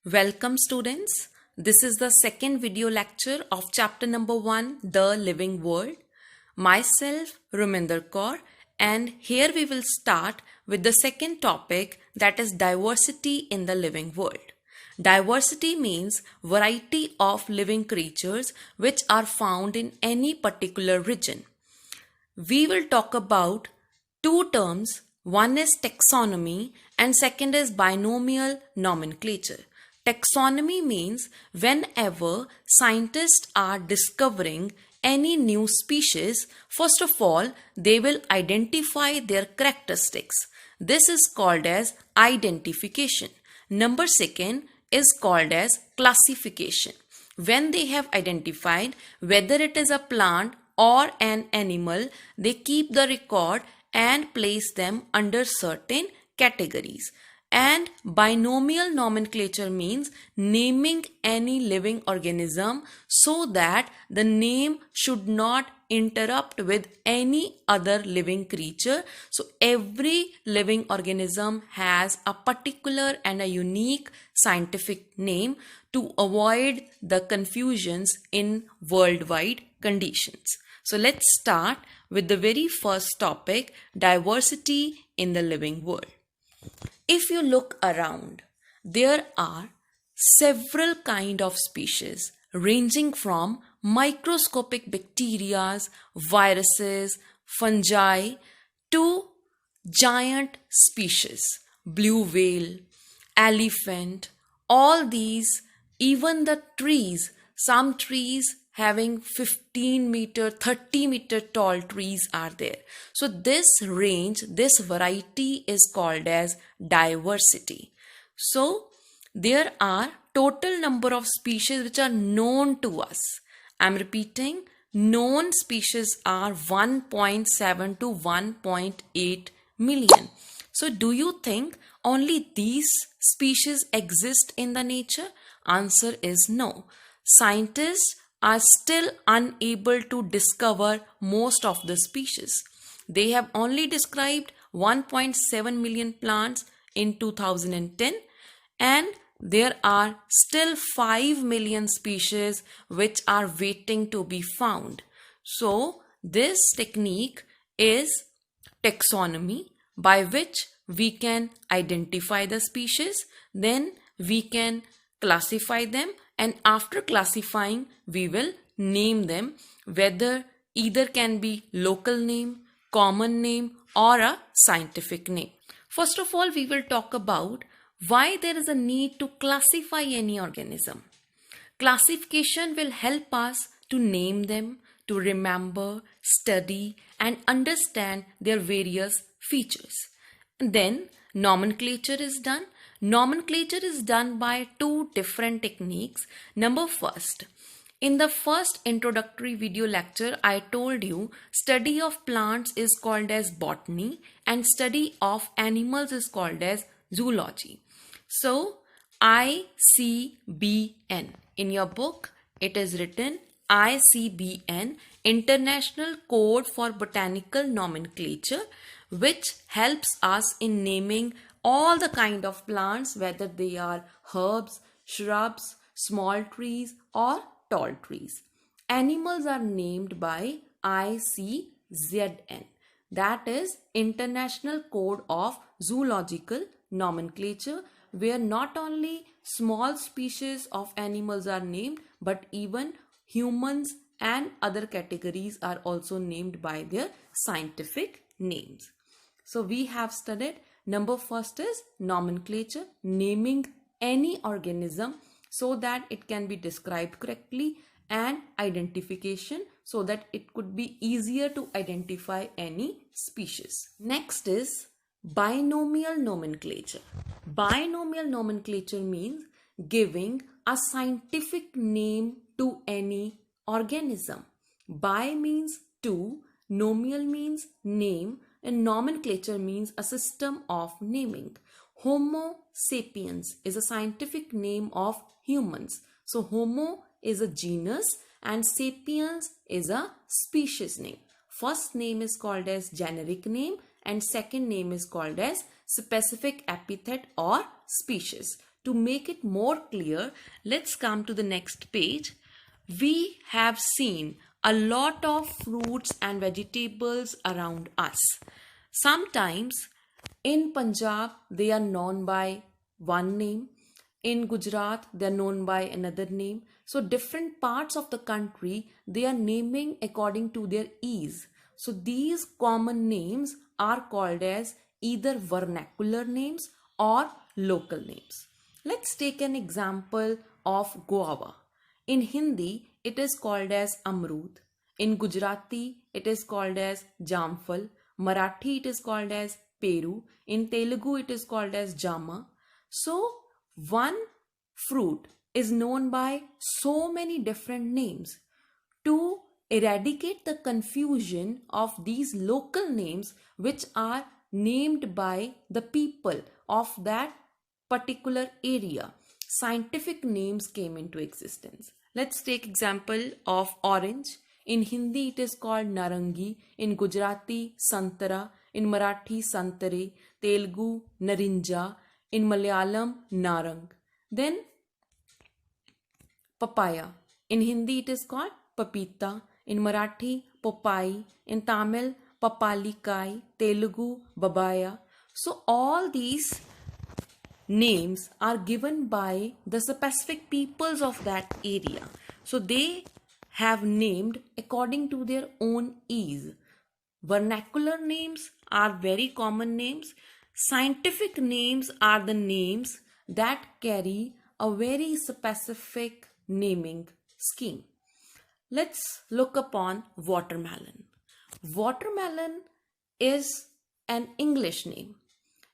Welcome students. This is the second video lecture of chapter number 1, The Living World. Myself, Ruminder Kaur, and here we will start with the second topic, that is diversity in the living world. Diversity means variety of living creatures which are found in any particular region. We will talk about two terms. One is taxonomy and second is binomial nomenclature. Taxonomy means whenever scientists are discovering any new species, first of all, they will identify their characteristics. This is called as identification. Number second is called as classification. When they have identified whether it is a plant or an animal, they keep the record and place them under certain categories. And binomial nomenclature means naming any living organism so that the name should not interrupt with any other living creature. So every living organism has a particular and a unique scientific name to avoid the confusions in worldwide conditions. So let's start with the very first topic, diversity in the living world. If you look around, there are several kinds of species ranging from microscopic bacteria, viruses, fungi to giant species, blue whale, elephant, all these, even the trees, some trees having 15 meter, 30 meter tall trees are there. So this range, this variety is called as diversity. So there are total number of species which are known to us. I'm repeating, known species are 1.7 to 1.8 million. So do you think only these species exist in the nature? Answer is no. Scientists are still unable to discover most of the species. They have only described 1.7 million plants in 2010, and there are still 5 million species which are waiting to be found. So this technique is taxonomy, by which we can identify the species, then we can classify them, and after classifying we will name them, whether either can be local name, common name or a scientific name. First of all, we will talk about why there is a need to classify any organism. Classification will help us to name them, to remember, study and understand their various features. And then nomenclature is done. Nomenclature is done by two different techniques. Number first, in the first introductory video lecture, I told you study of plants is called as botany and study of animals is called as zoology. So ICBN, in your book it is written ICBN, International Code for Botanical Nomenclature, which helps us in naming all the kind of plants, whether they are herbs, shrubs, small trees or tall trees. Animals are named by ICZN, that is International Code of Zoological Nomenclature, where not only small species of animals are named, but even humans and other categories are also named by their scientific names. So we have studied, number first is nomenclature, naming any organism so that it can be described correctly, and identification so that it could be easier to identify any species. Next is binomial nomenclature. Binomial nomenclature means giving a scientific name to any organism. Bi means two, nomial means name, and nomenclature means a system of naming. Homo sapiens is a scientific name of humans. So Homo is a genus and sapiens is a species name. First name is called as generic name and second name is called as specific epithet or species. To make it more clear, let's come to the next page. We have seen a lot of fruits and vegetables around us. Sometimes in Punjab, they are known by one name. In Gujarat, they are known by another name. So different parts of the country, they are naming according to their ease. So these common names are called as either vernacular names or local names. Let's take an example of guava. In Hindi, it is called as amrud. In Gujarati, it is called as jamfal. Marathi, it is called as peru. In Telugu, it is called as jama. So, one fruit is known by so many different names. To eradicate the confusion of these local names, which are named by the people of that particular area, scientific names came into existence. Let's take example of orange. In Hindi, it is called narangi. In Gujarati, santara. In Marathi, santare. Telugu, narinja. In Malayalam, narang. Then papaya. In Hindi, it is called papita. In Marathi, popai. In Tamil, papalikai. Telugu, babaya. So all these names are given by the specific peoples of that area. So they have named according to their own ease. Vernacular names are very common names. Scientific names are the names that carry a very specific naming scheme. Let's look upon watermelon. Watermelon is an English name.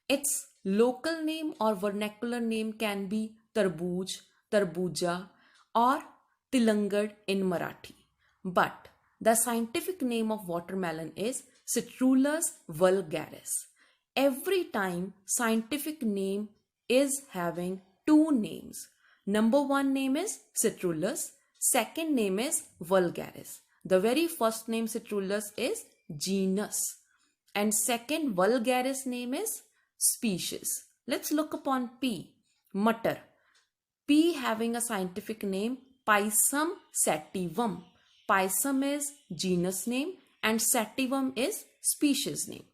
Its local name or vernacular name can be tarbooj, tarbuja, or tilangad in Marathi. But the scientific name of watermelon is Citrullus vulgaris. Every time scientific name is having two names. Number one name is Citrullus, second name is vulgaris. The very first name Citrullus is genus and second vulgaris name is species. Let's look upon pea, mutter. Pea having a scientific name Pisum sativum. Pisum is genus name and sativum is species name.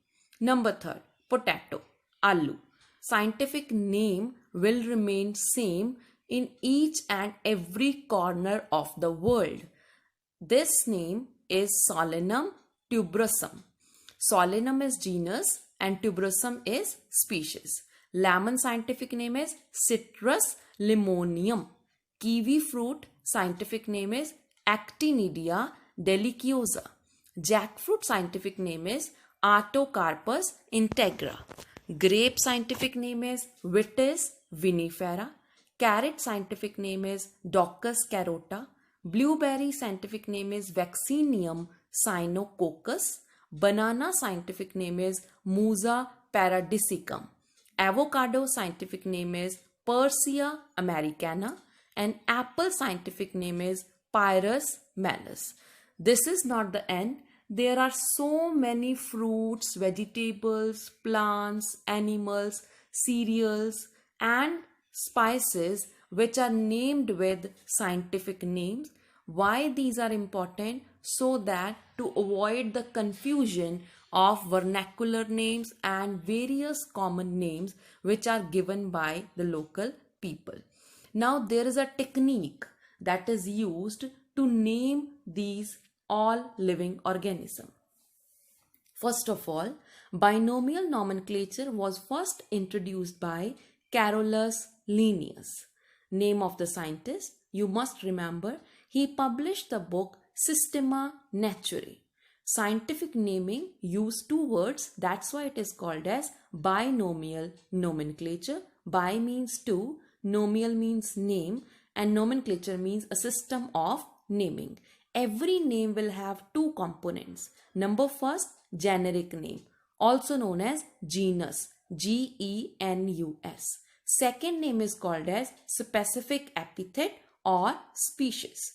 Number third, potato, aloo. Scientific name will remain same in each and every corner of the world. This name is Solanum tuberosum. Solanum is genus and tuberosum is species. Lemon scientific name is Citrus limonium. Kiwi fruit scientific name is Actinidia deliciosa. Jackfruit scientific name is Artocarpus integra. Grape scientific name is Vitis vinifera. Carrot scientific name is Daucus carota. Blueberry scientific name is Vaccinium cynococcus. Banana scientific name is Musa paradisicum. Avocado scientific name is Persea americana. And apple scientific name is Pyrus malus. This is not the end. There are so many fruits, vegetables, plants, animals, cereals, and spices which are named with scientific names. Why these are important? So that to avoid the confusion of vernacular names and various common names which are given by the local people. Now there is a technique that is used to name these all living organisms. First of all, binomial nomenclature was first introduced by Carolus Linnaeus. Name of the scientist, you must remember, he published the book Systema Naturae. Scientific naming used two words, that's why it is called as binomial nomenclature. Bi means two, nomial means name, and nomenclature means a system of naming. Every name will have two components. Number first, generic name, also known as genus, Genus. Second name is called as specific epithet or species.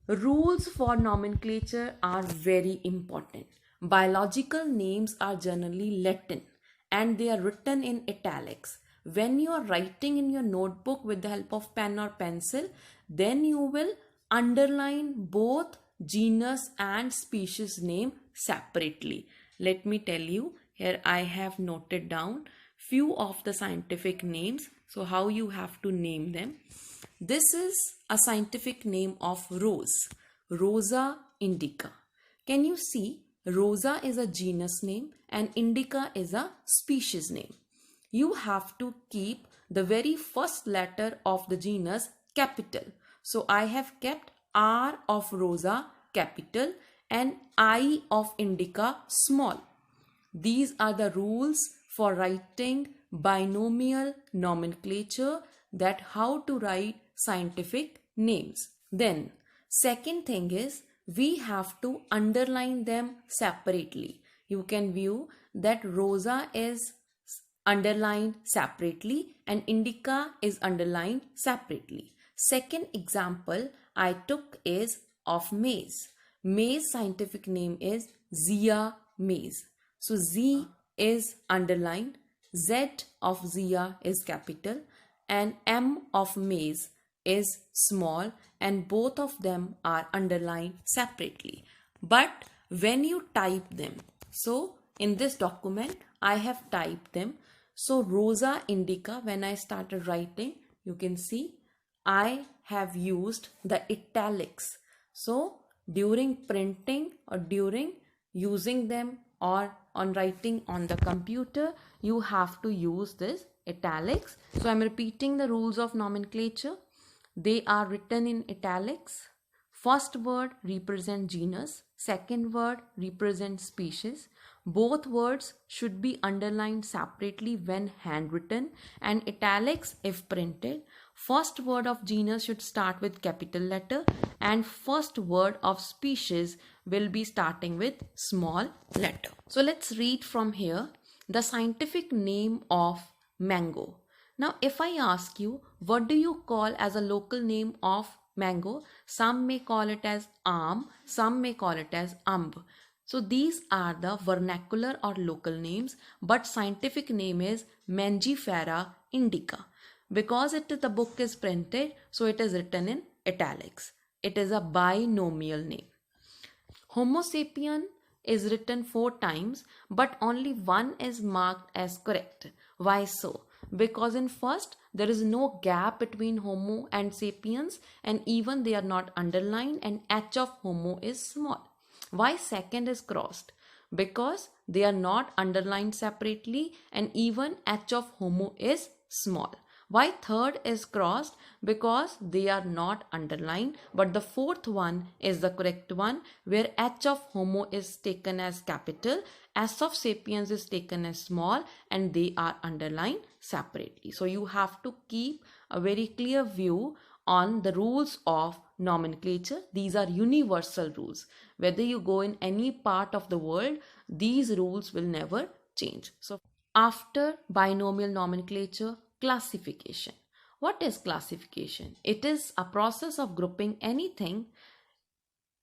Rules for nomenclature are very important. Biological names are generally Latin and they are written in italics. when you are writing in your notebook with the help of pen or pencil, then you will underline both genus and species name separately. Let me tell you, here I have noted down few of the scientific names. So how you have to name them. This is a scientific name of rose, Rosa indica. Can you see, Rosa is a genus name and indica is a species name. You have to keep the very first letter of the genus capital. So I have kept R of Rosa capital and I of indica small. These are the rules for writing binomial nomenclature, that how to write scientific names. Then second thing is, we have to underline them separately. You can view that Rosa is underlined separately and indica is underlined separately. Second example I took is of maize. Maize scientific name is Zea mays. So Z is underlined, Z of Zea is capital and M of maize is small, and both of them are underlined separately. But when you type them, so in this document I have typed them. So Rosa indica, when I started writing, you can see I have used the italics. So during printing or during using them or on writing on the computer, you have to use this italics. So I'm repeating the rules of nomenclature. They are written in italics. First word represent genus, second word represent species. Both words should be underlined separately when handwritten, and italics if printed. First word of genus should start with capital letter and first word of species will be starting with small letter. So let's read from here the scientific name of mango. Now if I ask you, what do you call as a local name of mango? Some may call it as aam, some may call it as amb. So these are the vernacular or local names, but scientific name is Mangifera indica. Because the book is printed, so it is written in italics. It is a binomial name. Homo sapien is written 4 times, but only one is marked as correct. Why so? Because in first there is no gap between Homo and sapiens, and even they are not underlined, and H of Homo is small. Why second is crossed? Because they are not underlined separately and even H of Homo is small. Why third is crossed? Because they are not underlined, but the fourth one is the correct one, where H of Homo is taken as capital, S of sapiens is taken as small, and they are underlined separately. So you have to keep a very clear view on the rules of nomenclature. These are universal rules. Whether you go in any part of the world, these rules will never change. So after binomial nomenclature, classification. What is classification? It is a process of grouping anything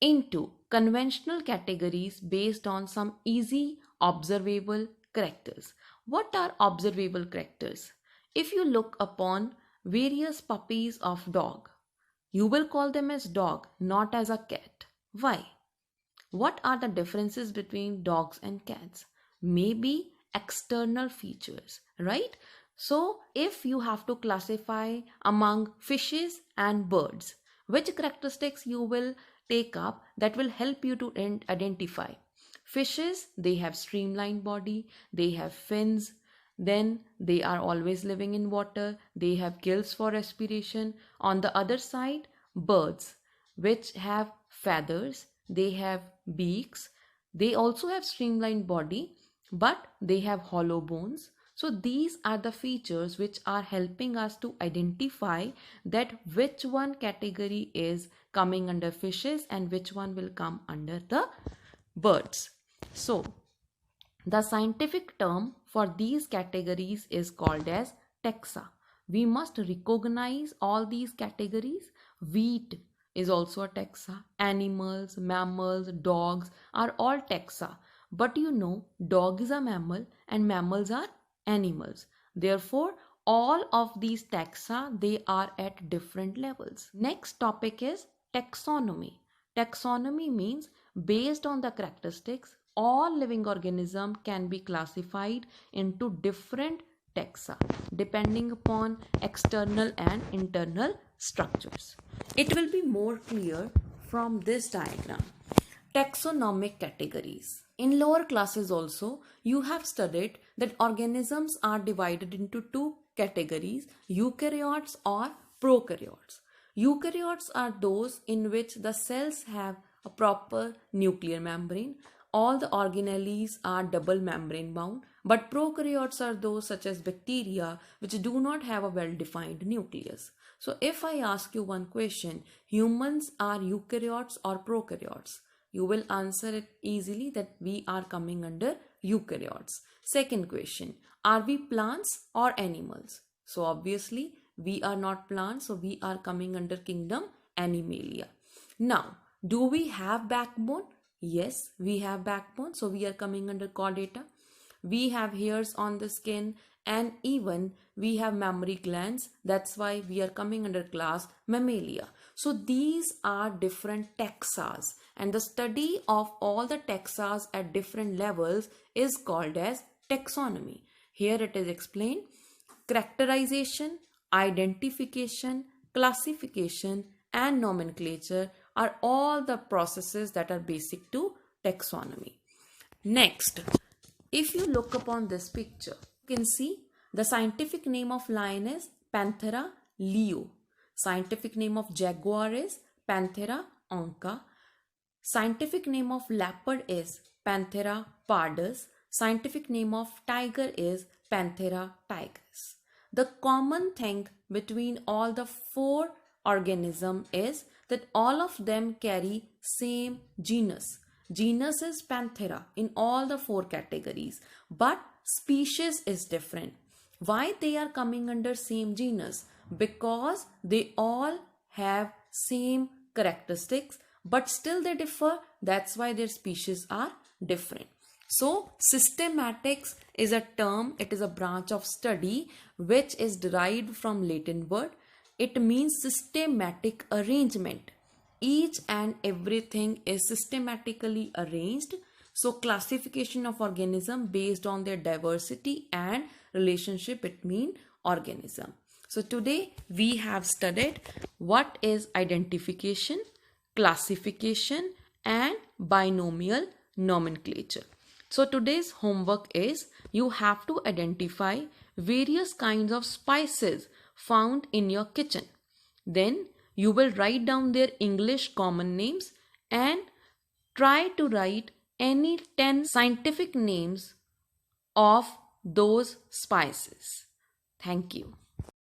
into conventional categories based on some easy observable characters. What are observable characters? If you look upon various puppies of dog, you will call them as dog, not as a cat. Why? What are the differences between dogs and cats? Maybe external features, right? So if you have to classify among fishes and birds, which characteristics you will take up that will help you to identify? Fishes, they have streamlined body, they have fins, then they are always living in water, they have gills for respiration. On the other side, birds, which have feathers, they have beaks, they also have streamlined body, but they have hollow bones. So these are the features which are helping us to identify that which one category is coming under fishes and which one will come under the birds. So the scientific term for these categories is called as taxa. We must recognize all these categories. Wheat is also a taxa. Animals, mammals, dogs are all taxa. But you know, dog is a mammal and mammals are animals. Therefore, all of these taxa, they are at different levels. Next topic is taxonomy. Taxonomy means based on the characteristics, all living organisms can be classified into different taxa depending upon external and internal structures. It will be more clear from this diagram. Taxonomic categories. In lower classes also, you have studied that organisms are divided into two categories, eukaryotes or prokaryotes. Eukaryotes are those in which the cells have a proper nuclear membrane. All the organelles are double membrane bound, but prokaryotes are those such as bacteria which do not have a well-defined nucleus. So if I ask you one question, humans are eukaryotes or prokaryotes? You will answer it easily that we are coming under eukaryotes. Second question, are we plants or animals? So obviously we are not plants, so we are coming under kingdom Animalia. Now, do we have backbone? Yes, we have backbone, so we are coming under chordata. We have hairs on the skin and even we have mammary glands. That's why we are coming under class Mammalia. So these are different taxas, and the study of all the taxas at different levels is called as taxonomy. Here it is explained: characterization, identification, classification and nomenclature are all the processes that are basic to taxonomy. Next, if you look upon this picture, you can see the scientific name of lion is Panthera leo. Scientific name of jaguar is Panthera onca. Scientific name of leopard is Panthera pardus. Scientific name of tiger is Panthera tigris. The common thing between all the four organisms is that all of them carry same genus. Genus is Panthera in all the four categories, but species is different. Why they are coming under same genus? Because they all have same characteristics, but still they differ. That's why their species are different. So systematics is a term, it is a branch of study which is derived from Latin word. It means systematic arrangement. Each and everything is systematically arranged. So classification of organism based on their diversity and relationship between organism. So today we have studied what is identification, classification and binomial nomenclature. So today's homework is you have to identify various kinds of spices found in your kitchen. Then you will write down their English common names and try to write any 10 scientific names of those spices. Thank you.